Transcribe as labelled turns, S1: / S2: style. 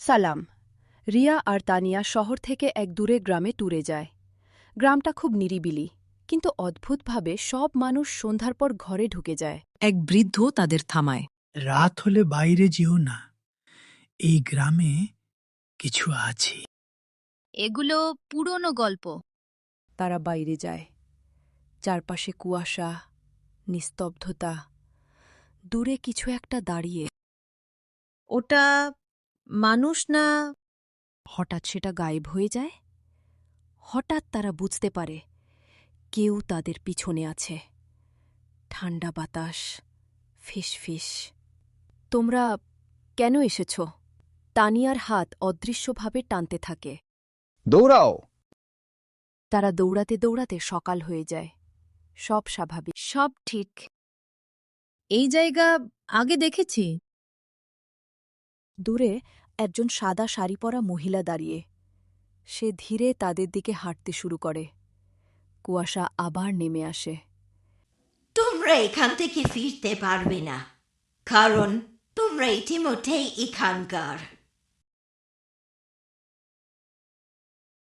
S1: সালাম। রিয়া আর তানিয়া শহর থেকে এক দূরে গ্রামে ট্যুরে যায়। গ্রামটা খুব নিরিবিলি, কিন্তু অদ্ভুতভাবে সব মানুষ সন্ধ্যার পর ঘরে ঢুকে যায়।
S2: এক বৃদ্ধ তাদের থামায়।
S3: রাত হলে বাইরে যেও না। এই গ্রামে কিছু আছে।
S4: এগুলো পুরনো গল্প।
S1: তারা বাইরে যায়। চারপাশে কুয়াশা, নিস্তব্ধতা। দূরে কিছু একটা দাঁড়িয়ে।
S4: ওটা মানুষ না?
S1: হঠাৎ সেটা গায়েব হয়ে যায়। হঠাৎ তারা বুঝতে পারে কেউ তাদের পিছনে আছে। ঠান্ডা বাতাস, ফিসফিস। তোমরা কেন এসেছ? তানিয়ার হাত অদৃশ্যভাবে টানতে থাকে।
S5: দৌড়াও!
S1: তারা দৌড়াতে দৌড়াতে সকাল হয়ে যায়। সব স্বাভাবিক।
S4: সব ঠিক। এই জায়গা আগে দেখেছি।
S1: দূরে একজন সাদা শাড়ি পরা মহিলা দাঁড়িয়ে। সে ধীরে তাদের দিকে হাঁটতে শুরু করে। কুয়াশা আবার নেমে আসে।
S6: তোমরা এখান থেকে ফিরতে পারবে না, কারণ তোমরা ইতিমধ্যেই এখানকার।